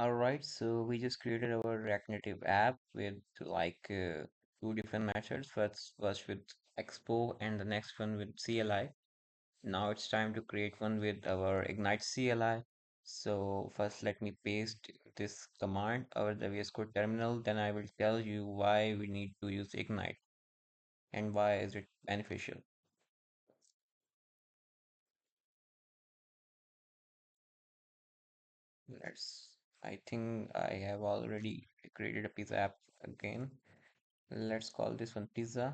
All right, so we just created our React Native app with two different methods. First with Expo and the next one with CLI. Now it's time to create one with our Ignite CLI. So first let me paste this command over the VS Code terminal. Then I will tell you why we need to use Ignite and why is it beneficial. I think I have already created a pizza app again. Let's call this one pizza.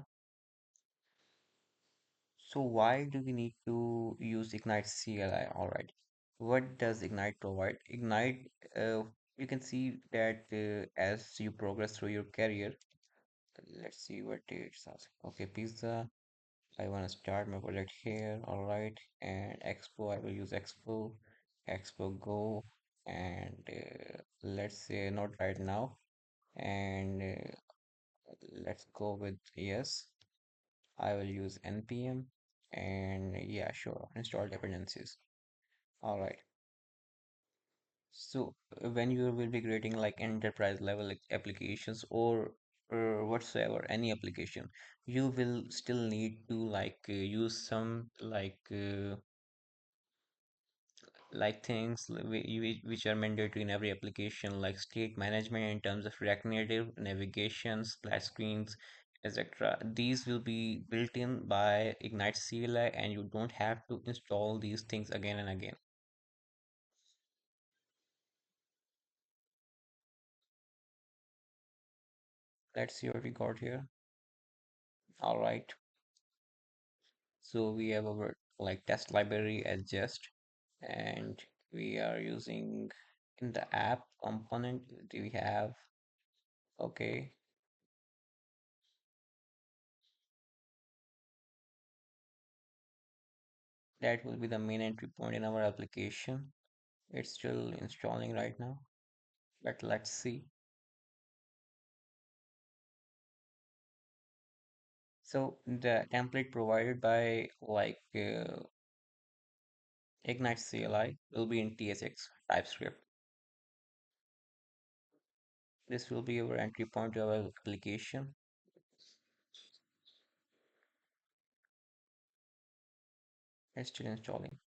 So why do we need to use Ignite CLI? All right. What does Ignite provide? Ignite, you can see that as you progress through your career, let's see what it's asking. Okay, pizza. I want to start my project here. All right. And Expo, I will use Expo, Expo Go, and let's say not right now. And let's go with yes. I will use npm and yeah, sure, install dependencies. All right. So when you will be creating like enterprise level applications or whatsoever, any application, you will still need to use some like things which are mandatory in every application, like state management in terms of React Native, navigation, splash screens, etc. These will be built in by Ignite CLI, and you don't have to install these things again and again. Let's see what we got here. All right. So we have our like test library as just, and we are using in the app component. Do we have okay? That will be the main entry point in our application. It's still installing right now, but let's see. So the template provided by Ignite CLI will be in TSX TypeScript. This will be our entry point to our application. It's still installing.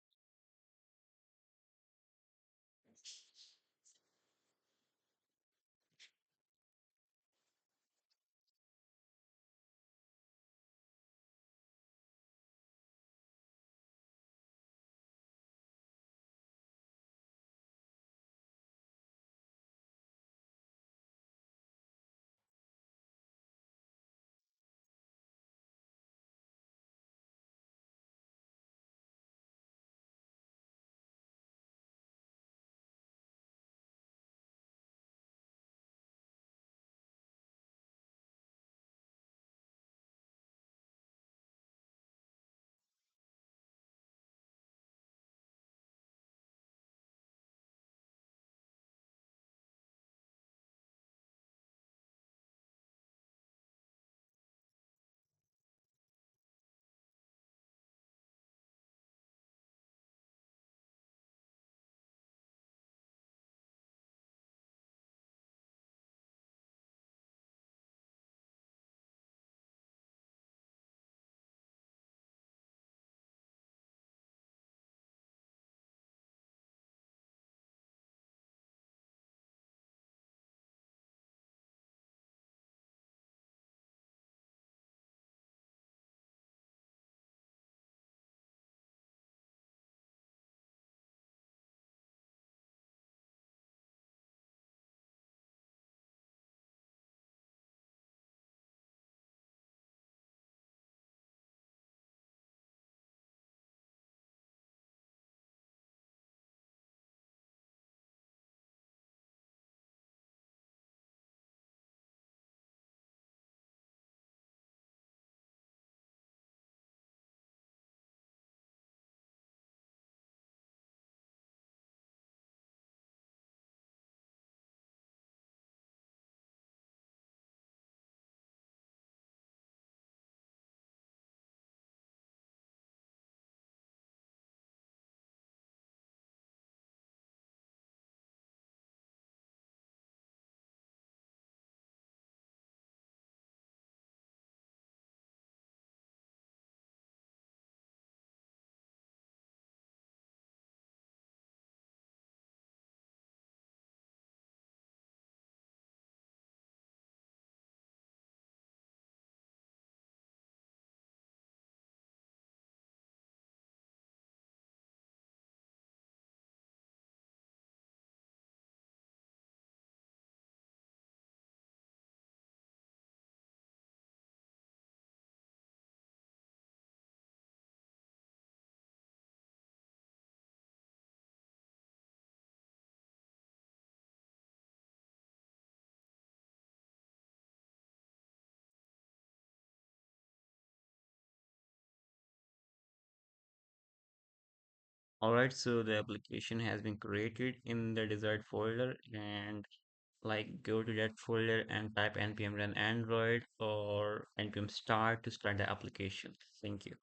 All right, so the application has been created in the desired folder, and like go to that folder and type npm run android or npm start to start the application. Thank you.